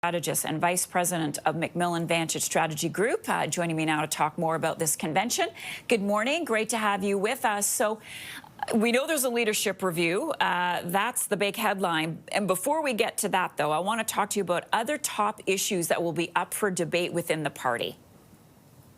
Strategist and Vice President of Macmillan Vantage Strategy Group, joining me now to talk more about this convention. Good morning. Great to have you with us. So we know there's a leadership review. That's the big headline. And before we get to that, though, I want to talk to you about other top issues that will be up for debate within the party.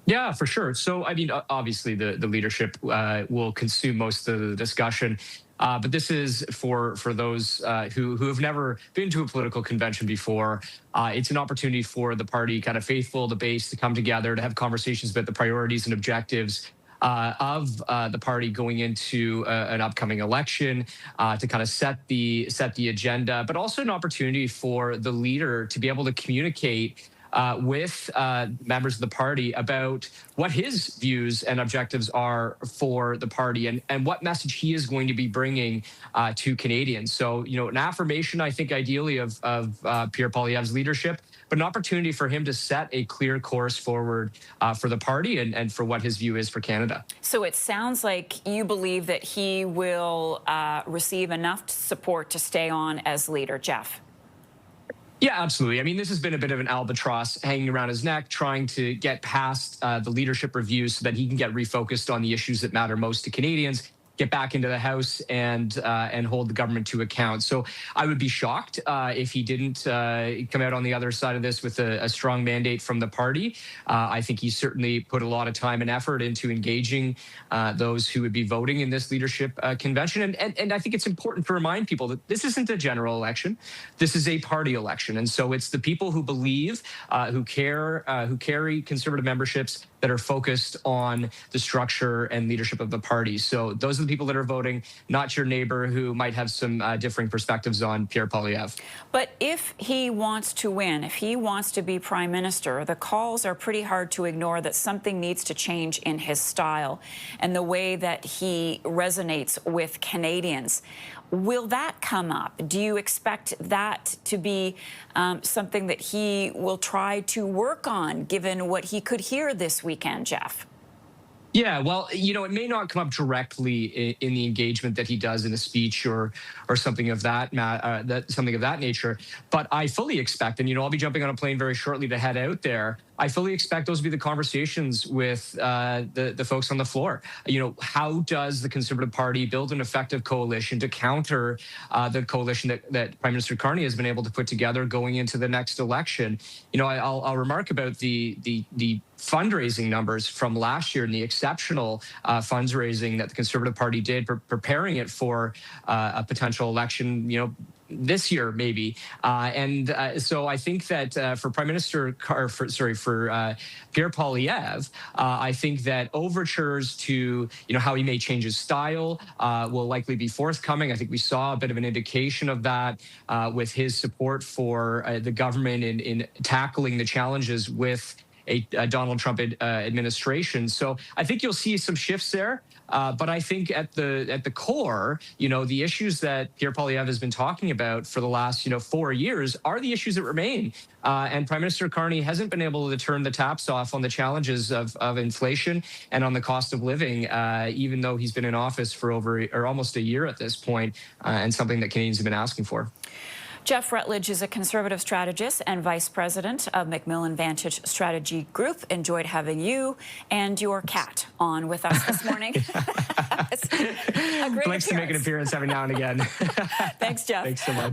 Yeah, for sure. So, I mean, obviously, the leadership will consume most of the discussion. But this is for those who have never been to a political convention before. It's an opportunity for the party, kind of faithful, the base, to come together, to have conversations about the priorities and objectives of the party going into an upcoming election, to kind of set the agenda, but also an opportunity for the leader to be able to communicate with members of the party about what his views and objectives are for the party and what message he is going to be bringing to Canadians. So, you know, an affirmation, I think, ideally of Pierre Poilievre's leadership, but an opportunity for him to set a clear course forward for the party and for what his view is for Canada. So it sounds like you believe that he will receive enough support to stay on as leader, Jeff. Yeah, absolutely. I mean, this has been a bit of an albatross hanging around his neck, trying to get past the leadership review so that he can get refocused on the issues that matter most to Canadians, get back into the House and hold the government to account. So I would be shocked if he didn't come out on the other side of this with a strong mandate from the party. I think he certainly put a lot of time and effort into engaging those who would be voting in this leadership convention. And I think it's important to remind people that this isn't a general election. This is a party election. And so it's the people who believe, who care, who carry conservative memberships that are focused on the structure and leadership of the party. So those are the people that are voting, not your neighbor who might have some differing perspectives on Pierre Poilievre. But if he wants to win, if he wants to be prime minister, the calls are pretty hard to ignore that something needs to change in his style and the way that he resonates with Canadians. Will that come up? Do you expect that to be something that he will try to work on, given what he could hear this weekend, Jeff? Yeah, well, you know, it may not come up directly in the engagement that he does in a speech or something of that nature. But I fully expect, and you know, I'll be jumping on a plane very shortly to head out there. I fully expect those to be the conversations with the folks on the floor. You know, how does the Conservative Party build an effective coalition to counter the coalition that Prime Minister Carney has been able to put together going into the next election? You know, I'll remark about the fundraising numbers from last year and the exceptional fundraising that the Conservative Party did, preparing it for a potential election, you know, this year maybe. So I think that for Prime Minister, for Pierre Poilievre, I think that overtures to, you know, how he may change his style will likely be forthcoming. I think we saw a bit of an indication of that with his support for the government in tackling the challenges with a Donald Trump administration. So I think you'll see some shifts there. But I think at the core, you know, the issues that Pierre Poilievre has been talking about for the last, 4 years are the issues that remain. And Prime Minister Carney hasn't been able to turn the taps off on the challenges of inflation and on the cost of living, even though he's been in office for almost a year at this point, and something that Canadians have been asking for. Jeff Rutledge is a Conservative strategist and Vice President of Macmillan Vantage Strategy Group. Enjoyed having you and your cat on with us this morning. Likes to make an appearance every now and again. Thanks, Jeff. Thanks so much.